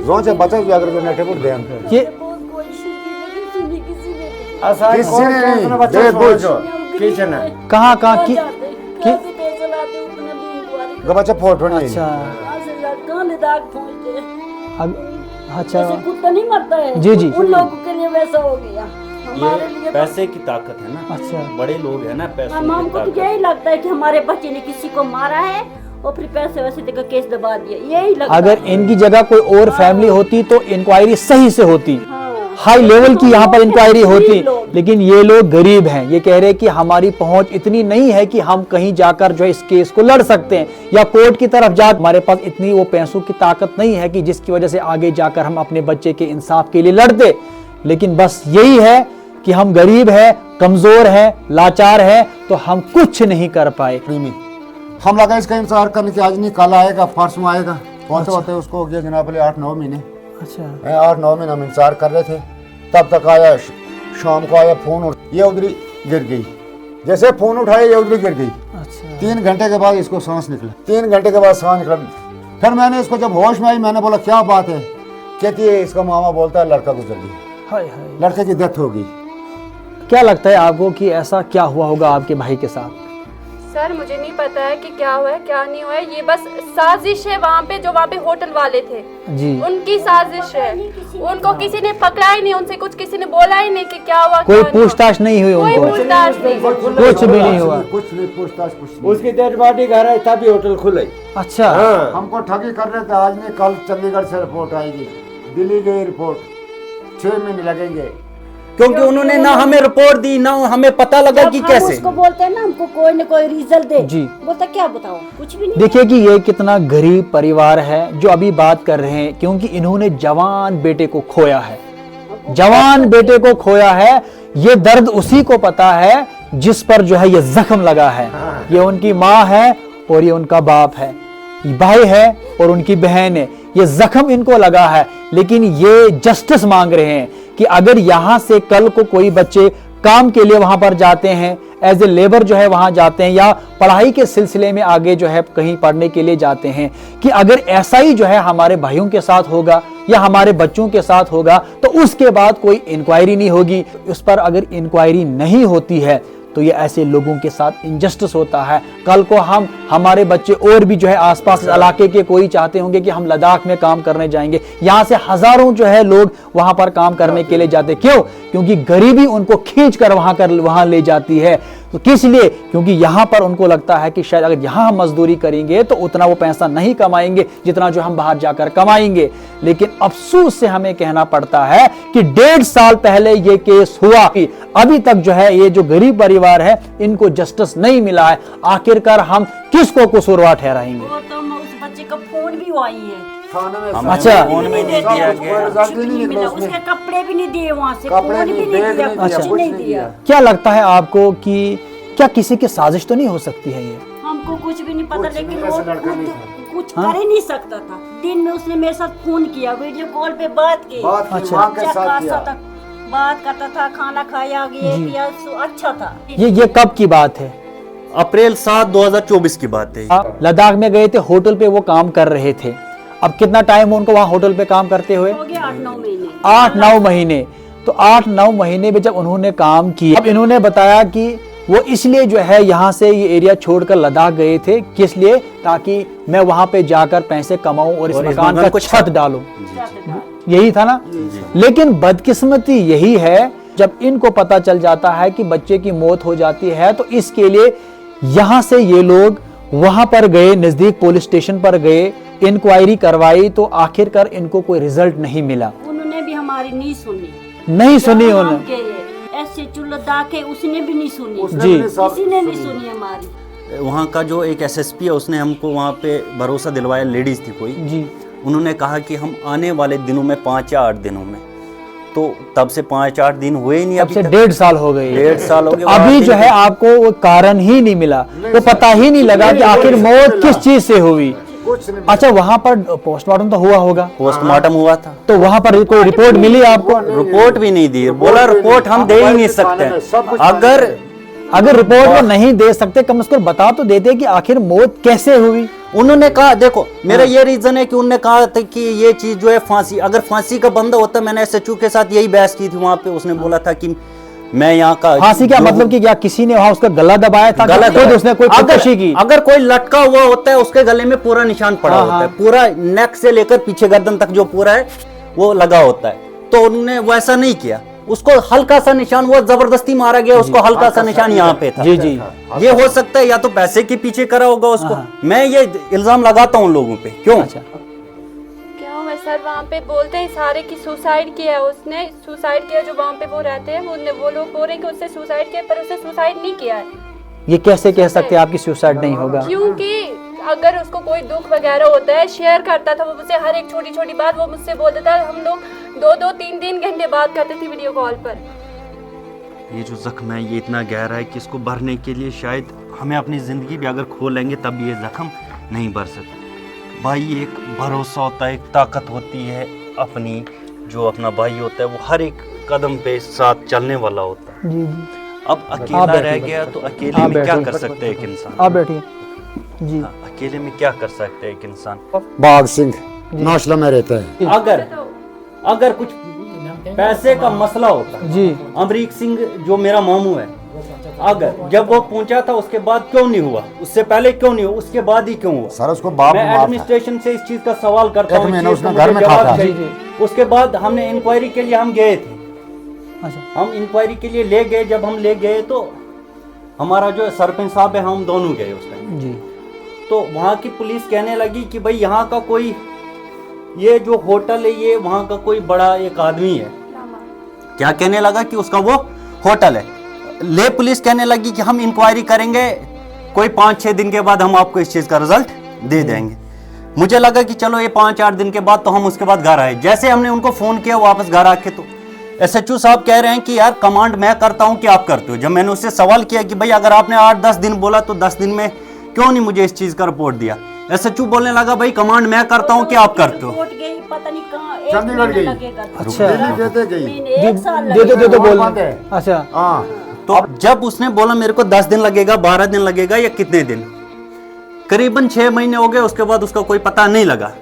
रोज से बचा भी अगर नेटे पर ध्यान ये किसी ने नहीं किचन है कहाँ की बच्चा फोटो नहीं। अच्छा अब अच्छा कुत्ता नहीं मरता है जी जी उन लोगों के लिए वैसा हो गया। हमारे लिए ये पैसे की ताकत है ना। अच्छा बड़े लोग हैं ना, पैसों की हमको तो ताकत। यही लगता है कि हमारे बच्चे ने किसी को मारा है और फिर पैसे वैसे देकर केस दबा दिया, यही लगता अगर है। इनकी जगह कोई और फैमिली होती तो इंक्वायरी सही से होती, हाँ। हाई लेवल की यहाँ पर इंक्वायरी होती, लोग। लेकिन ये लोग गरीब हैं। ये कह रहे हैं कि हमारी पहुंच इतनी नहीं है कि हम कहीं जाकर जो है इस केस को लड़ सकते हैं या कोर्ट की तरफ जा, हमारे पास इतनी वो पैसों की ताकत नहीं है कि जिसकी वजह से आगे जाकर हम अपने बच्चे के इंसाफ के लिए लड़ते। लेकिन बस यही है कि हम गरीब है, कमजोर है, लाचार है, तो हम कुछ नहीं कर पाए। हम लगा इसका इंतजार करने की, आज नहीं कल आएगा परसों आएगा, होते होते उसको हो गया जनाब 8-9 महीने। अच्छा 8-9 महीने हम इंतजार कर रहे थे, तब तक आया शाम को आया फोन और ये उधरी गिर गई। जैसे फोन उठाया ये उधरी गिर गई। अच्छा 3 घंटे के बाद इसको सांस निकला, 3 घंटे के बाद सांस निकला। फिर मैंने इसको जब होश में आई, मैंने बोला क्या बात है, कहती है इसका मामा बोलता है लड़का गुजर गया, हाय हाय। लड़के की डेथ हो गई। क्या लगता है आपको कि ऐसा क्या हुआ होगा आपके भाई के साथ? सर मुझे नहीं पता है कि क्या हुआ है क्या नहीं हुआ है, ये बस साजिश है वहाँ पे, जो वहाँ पे होटल वाले थे जी उनकी साजिश है। उनको किसी ने पकड़ा ही नहीं, उनसे कुछ किसी ने बोला ही नहीं कि क्या हुआ कोई क्या नहीं हुआ। पूछताछ नहीं हुई कोई उनको? पूछताछ नहीं। कुछ भी नहीं हुआ। कुछ नहीं पूछताछ, कुछ नहीं। उसकी डेड बॉडी घर आई तभी होटल खुले। अच्छा हाँ। हमको ठगी कर रहे थे, आज नहीं कल चंडीगढ़ से रिपोर्ट आएगी, दिल्ली गई रिपोर्ट, 6 महीने लगेंगे। क्योंकि उन्होंने ना हमें रिपोर्ट दी, ना हमें पता लगा कि हम कैसे। उसको बोलते हैं ना हमको कोई न कोई रिजल्ट दे, जी। बोलता क्या बताओ, कुछ भी नहीं। देखिए कि ये कितना गरीब परिवार है जो अभी बात कर रहे हैं, क्योंकि इन्होंने जवान बेटे को खोया है, जवान बेटे को खोया है। ये दर्द उसी को पता है जिस पर जो है ये जख्म लगा है। ये उनकी माँ है और ये उनका बाप है, भाई है और उनकी बहन है। ये जख्म इनको लगा है, लेकिन ये जस्टिस मांग रहे हैं कि अगर यहाँ से कल को कोई बच्चे काम के लिए वहां पर जाते हैं, एज ए लेबर जो है वहां जाते हैं, या पढ़ाई के सिलसिले में आगे जो है कहीं पढ़ने के लिए जाते हैं, कि अगर ऐसा ही जो है हमारे भाइयों के साथ होगा या हमारे बच्चों के साथ होगा तो उसके बाद कोई इंक्वायरी नहीं होगी। उस पर अगर इंक्वायरी नहीं होती है तो ये ऐसे लोगों के साथ इनजस्टिस होता है। कल को हम हमारे बच्चे और भी जो है आसपास इलाके के कोई चाहते होंगे कि हम लद्दाख में काम करने जाएंगे, यहाँ से हजारों जो है लोग वहां पर काम करने के लिए जाते। क्यों? क्योंकि गरीबी उनको खींच कर वहां ले जाती है। तो किस लिए? क्योंकि यहाँ पर उनको लगता है कि शायद अगर यहाँ हम मजदूरी करेंगे तो उतना वो पैसा नहीं कमाएंगे जितना जो हम बाहर जाकर कमाएंगे। लेकिन अफसोस से हमें कहना पड़ता है कि 1.5 साल पहले ये केस हुआ, अभी तक जो है ये जो गरीब परिवार है इनको जस्टिस नहीं मिला है। आखिरकार हम किसको कसूरवार ठहराएंगे? वो तो उस बच्चे का फोन भी आई है, अच्छा। फोन में नहीं दिया गया। कुछ भी नहीं मिला, उसके कपड़े भी नहीं दिए, वहाँ से कपड़े फोन भी नहीं, नहीं बैग दिया, नहीं कुछ दिया, नहीं कुछ नहीं दिया। क्या लगता है आपको कि क्या किसी की साजिश तो नहीं हो सकती है ये? हमको कुछ भी नहीं पता, कुछ लेकिन नहीं, वो ऐसा लड़का खुद नहीं था। कुछ कर ही नहीं सकता था। दिन में उसने मेरे साथ फोन किया, वीडियो कॉल पे बात की, अच्छा। माँ के अच्छा साथ खासा किया। तक बात करता था, खाना खाया, ये जी। किया, अच्छा था। ये कब की बात है? अप्रैल 7, 2024 की बात है। आप लद्दाख में गए थे, होटल पे वो काम कर रहे थे। अब कितना टाइम उनको वहां होटल पे काम करते हुए? हो गया 8-9 महीने। 8-9 महीने। तो 8-9 महीने में जब उन्होंने काम किया, अब इन्होंने बताया कि वो इसलिए जो है यहाँ से ये एरिया छोड़कर लद्दाख गए थे, किस लिए? ताकि मैं वहां पे जाकर पैसे कमाऊं और इस मकान का छत डालूं। यही था ना? लेकिन बदकिस्मती यही है, जब इनको पता चल जाता है कि बच्चे की मौत हो जाती है तो इसके लिए यहाँ से ये लोग वहां पर गए, नजदीक पुलिस स्टेशन पर गए, इंक्वायरी करवाई, तो आखिरकार इनको कोई रिजल्ट नहीं मिला। उन्होंने भी हमारी नहीं सुनी, नहीं सुनी उन्होंने। ऐसे चुल्लदा के उसने भी नहीं सुनी, जी। किसी ने नहीं सुनी हमारी। वहाँ का जो एक SSP है उसने हमको वहाँ पे भरोसा दिलवाया, लेडीज थी कोई जी। उन्होंने कहा कि हम आने वाले दिनों में 5 या 8 दिनों में, तो तब से 5-8 दिन हुए ही नहीं। अब से अभी 1.5 साल हो गए। 1.5 साल हो गए। तो अभी जो है आपको वो कारण ही नहीं मिला, वो पता ही नहीं लगा कि आखिर मौत किस चीज से हुई। अच्छा, वहाँ पर पोस्टमार्टम तो हुआ होगा? पोस्टमार्टम हुआ था, तो वहाँ पर कोई रिपोर्ट मिली आपको? रिपोर्ट भी नहीं दी, बोला रिपोर्ट हम दे ही नहीं सकते। अगर अगर रिपोर्ट वो नहीं दे सकते, कम से कम बता तो देते कि आखिर मौत कैसे हुई। उन्होंने कहा, देखो मेरा ये रीजन है कि उन्होंने कहा था कि ये चीज जो है फांसी, अगर फांसी का बंदा होता, मैंने एसएचओ के साथ यही बहस की थी वहां पे, उसने बोला था कि मैं यहाँ का फांसी क्या मतलब कि क्या किसी ने वहां उसका गला दबाया था, गलत खुद है। उसने कोई खुदकुशी की? अगर कोई लटका हुआ होता है उसके गले में पूरा निशान पड़ा होता है, पूरा नेक से लेकर पीछे गर्दन तक जो पूरा है वो लगा होता है, तो उन्होंने वैसा नहीं किया, उसको हल्का सा निशान, वो जबरदस्ती मारा गया, उसको हल्का सा निशान यहाँ पे था। जी जी, ये हो सकता है या तो पैसे के पीछे करा होगा उसको, मैं ये इल्जाम लगाता हूँ लोगों पे। क्यों? क्यों है सर, वहाँ पे बोलते हैं सारे की सुसाइड किया, उसने सुसाइड किया, जो वहाँ पे वो रहते हैं वो लोग बोल रहे हैं कि उससे सुसाइड किया, पर उसने सुसाइड नहीं किया है। ये कैसे कह सकते हैं आपकी सुसाइड नहीं होगा? क्योंकि अगर उसको कोई दुख वगैरह होता है, शेयर करता था वो मुझसे, हर एक छोटी छोटी बात वो मुझसे बोलता था, हम लोग 2-2, 3-3 घंटे बात करते थे वीडियो कॉल पर। ये जो जख्म है ये इतना गहरा है कि इसको भरने के लिए शायद हमें अपनी ज़िंदगी भी अगर खो लेंगे तब भी ये जख्म नहीं भर सकते। भाई एक भरोसा होता है, एक ताकत होती है अपनी, जो अपना भाई होता है वो हर एक कदम पे साथ चलने वाला होता है। जी जी, अब अकेला रह गया तो अकेले में क्या कर सकते हैं एक इंसान? आप बैठिए जी। अकेले में क्या कर सकते हैं एक इंसान? बाग सिंह नौशला में रहता है। अगर कुछ पैसे का मसला होता जी, अमरीक सिंह जो मेरा मामू है, अगर जब वो पहुंचा था उसके बाद क्यों नहीं हुआ, उससे पहले क्यों नहीं हुआ, उसके बाद ही क्यों हुआ? सर उसको बाप मैं माफ है। एडमिनिस्ट्रेशन से इस चीज का सवाल करता हूँ, मैंने इस चीज उसने का घर मुझे में जवाब खाता। चाहिए। उसके बाद हमने इंक्वायरी के लिए हम गए थे, अच्छा हम इंक्वायरी के लिए ले गए, जब हम ले गए तो हमारा जो सरपंच साहब है, हम दोनों गए उस टाइम, जी, तो वहाँ की पुलिस कहने लगी कि भाई यहाँ का कोई, ये जो होटल है ये वहाँ का कोई बड़ा एक आदमी है, क्या कहने लगा कि उसका वो होटल है। ले पुलिस कहने लगी कि हम इंक्वायरी करेंगे, कोई 5-6 दिन के बाद हम आपको इस चीज़ का रिजल्ट दे देंगे। मुझे लगा कि चलो ये 5-8 दिन के बाद, तो हम उसके बाद घर आए। जैसे हमने उनको फ़ोन किया वापस घर आके, तो एसएचओ साहब कह रहे हैं कि यार कमांड मैं करता हूँ कि आप करते हो। जब मैंने उससे सवाल किया कि भाई अगर आपने 8-10 दिन बोला तो 10 दिन में क्यों नहीं मुझे इस चीज़ का रिपोर्ट दिया? एसएचओ बोलने लगा भाई कमांड मैं करता हूँ कि आप करते हो। रिपोर्ट गई पता नहीं कहाँ, चंडीगढ़ गई। अच्छा देते गई। एक साल दे दो बोल। बात है। अच्छा, हाँ तो जब उसने बोला मेरे को 10 दिन लगेगा, 12 दिन लगेगा या कितने दिन, करीबन 6 महीने हो गए, उसके बाद उसका कोई पता नहीं लगा।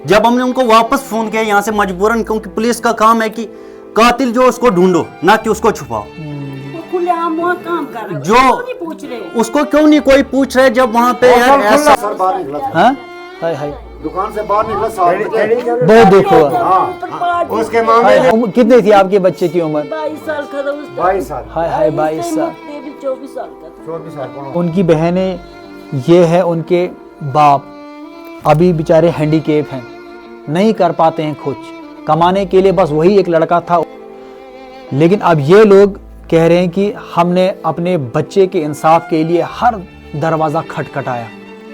जब हमने उनको वापस फोन किया यहाँ से मजबूरन, क्योंकि पुलिस का काम है कि कातिल जो उसको ढूंढो, ना कि उसको छुपाओ। खुलेआम वहाँ काम कर रहे, जो क्यों नहीं पूछ रहे? उसको क्यों नहीं कोई पूछ रहे, जब वहाँ पे यार ऐसा सर बाहर निकला था। हाँ, हाय हाय, दुकान से बाहर निकला 7 बजे। बहुत देखो। ऊपर पार उसके मामले में कितनी थी आपके बच्चे की उम्र? 22 साल का था उस टाइम। 22 साल हाय हाय, 22 साल। 24 साल का था। 24 साल कौन? उनकी बहनें, ये है उनके बाप, अभी बेचारे हैंडीकेप हैं, नहीं कर पाते हैं कुछ, कमाने के लिए बस वही एक लड़का था। लेकिन अब ये लोग कह रहे हैं कि हमने अपने बच्चे के इंसाफ के लिए हर दरवाज़ा खटखटाया,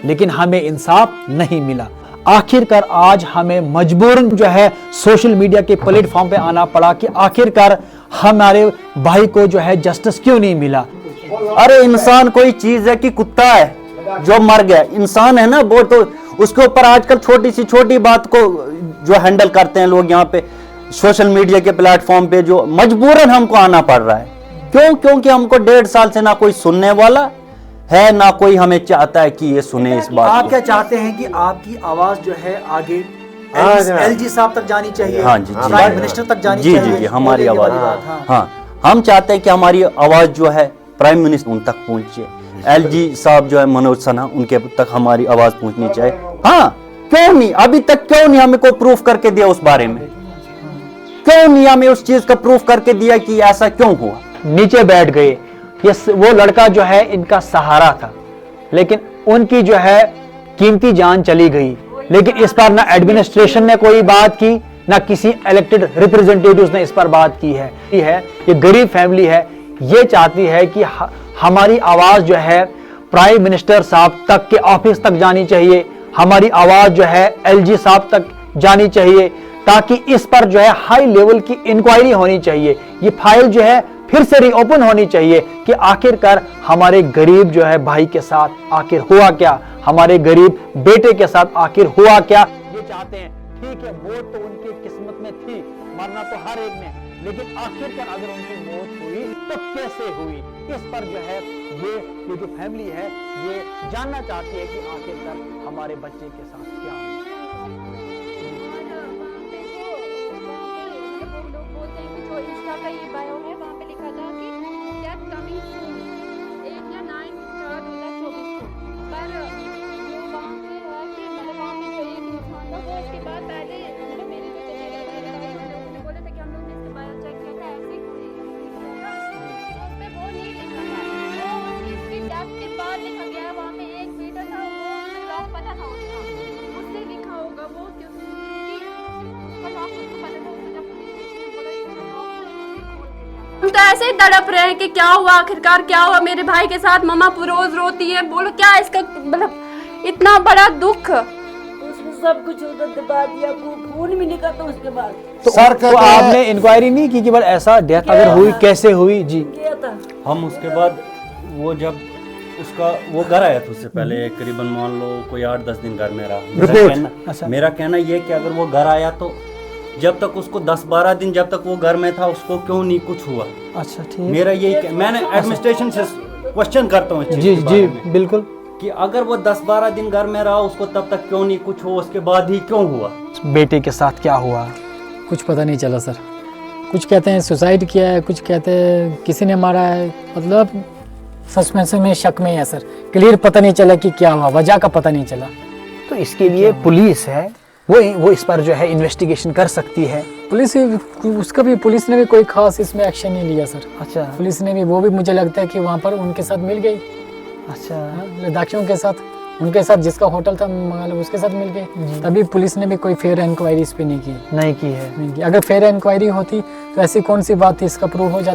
लेकिन हमें इंसाफ नहीं मिला। आखिरकार आज हमें मजबूरन जो है सोशल मीडिया के प्लेटफॉर्म पे आना पड़ा कि आखिरकार हमारे भाई को जो है जस्टिस क्यों नहीं मिला। अरे इंसान कोई चीज है कि कुत्ता है जो मर गया? इंसान है ना वो, तो उसके ऊपर आजकल छोटी सी छोटी बात को जो हैंडल करते हैं लोग यहाँ पे सोशल मीडिया के प्लेटफॉर्म पे, जो मजबूरन हमको आना पड़ रहा है। क्यों? क्योंकि हमको 1.5 साल से ना कोई सुनने वाला है, ना कोई हमें चाहता है कि ये सुने इस बात आप को। क्या चाहते हैं कि आपकी आवाज जो है आगे एलजी साहब तक जानी चाहिए? हाँ जी, जी, प्राइम मिनिस्टर तक जानी जी चाहिए? जी जी, हमारी बोलने आवाज, वाली बात, हाँ। हाँ हम चाहते हैं कि हमारी आवाज जो है प्राइम मिनिस्टर उन तक पहुंचे, एलजी साहब जो है मनोज सिन्हा, उनके तक हमारी आवाज पहुंचनी चाहिए। हाँ क्यों नहीं, अभी तक क्यों नहीं हमें कोई प्रूफ करके दिया उस बारे में? क्यों नहीं हमें उस चीज का प्रूफ करके दिया कि ऐसा क्यों हुआ? नीचे बैठ गए। ये वो लड़का जो है इनका सहारा था, लेकिन उनकी जो है कीमती जान चली गई। लेकिन इस पर ना एडमिनिस्ट्रेशन ने कोई बात की, ना किसी इलेक्टेड रिप्रेजेंटेटिव्स ने इस पर बात की है। ये गरीब फैमिली है, ये चाहती है कि हमारी आवाज जो है प्राइम मिनिस्टर साहब तक के ऑफिस तक जानी चाहिए, हमारी आवाज जो है एलजी साहब तक जानी चाहिए, ताकि इस पर जो है हाई लेवल की इंक्वायरी होनी चाहिए। ये फाइल जो है फिर से रीओपन होनी चाहिए कि आखिरकार हमारे गरीब जो है भाई के साथ आखिर हुआ क्या, हमारे गरीब बेटे के साथ आखिर हुआ क्या। ये चाहते हैं, ठीक है वोट तो उनकी किस्मत में थी, मरना तो हर एक ने, लेकिन आखिरकार अगर उनकी मौत हुई तो कैसे हुई, इस पर जो है ये जो फैमिली है ये जानना चाहती है कि आखिरकार हमारे बच्चे के साथ क्या हुआ। लोग बोलते हैं कि जो इंस्टा का ये बायो है वहाँ पे लिखा था कि डेथ कमिंग सून 8 या 9 2024 को। पर जो वहाँ पे है कि मतलब वहाँ पे जो एक इंसान था वो उसके बाद पहले मतलब मेरी जो चचेरी उन्होंने बोला था कि हम लोग ने इसका बायो चेक किया था ऐसे कोई उस पे वो नहीं लिखा था, वो इसकी डेथ के बाद लिखा गया है। वहाँ पे एक बेटा था वो लॉक पता था उसका, उससे लिखा होगा वो क्योंकि उसका लॉक उसको पता था। उसको जब पुलिस ने बोला इसका लॉक हम तो ऐसे ही तड़प रहे हैं कि क्या हुआ आखिरकार क्या हुआ मेरे भाई के साथ। मम्मा रोज रोती है, बोलो क्या इसका मतलब इतना बड़ा दुख। उसने सब कुछ उधर दबा दिया, खून भी निकलता उसके बाद। तो, सर तो कहते हैं- आपने इंक्वायरी नहीं की कि बस ऐसा डेथ अगर हुई कैसे हुई जी? गया था हम उसके बाद वो जब उसका वो घर आया था उससे पहले करीबन मान लो कोई 8-10 दिन घर में रहा। रिपोर्ट, अच्छा। मेरा कहना ये कि अगर वो घर आया तो जब तक उसको 10-12 दिन जब तक वो घर में था उसको क्यों नहीं कुछ हुआ। अच्छा ठीक। मेरा यही मैंने एडमिनिस्ट्रेशन से क्वेश्चन करता हूँ इस चीज़ जी के बारे जी में बिल्कुल। कि अगर वो 10-12 दिन घर में रहा उसको तब तक क्यों नहीं कुछ हो, उसके बाद ही क्यों हुआ। बेटे के साथ क्या हुआ? कुछ पता नहीं चला सर। कुछ कहते हैं सुसाइड किया है, कुछ कहते हैं किसी ने मारा है, मतलब सस्पेंशन में शक में है सर। क्लियर पता नहीं चला कि क्या हुआ, वजह का पता नहीं चला। तो इसके लिए पुलिस है वो इस पर जो है इन्वेस्टिगेशन कर सकती है। पुलिस उसका भी पुलिस ने भी कोई खास इसमें एक्शन नहीं लिया सर। अच्छा पुलिस ने भी वो भी मुझे लगता है कि वहाँ पर उनके साथ मिल गई, अच्छा लद्दाखियों के साथ, उनके साथ जिसका होटल था मतलब उसके साथ मिल गए। तभी पुलिस ने भी कोई फेयर इंक्वायरी इस पे नहीं की। नहीं की है। नहीं की। अगर फेयर इंक्वायरी होती तो ऐसी कौन सी बात थी, इसका प्रूव हो जाता।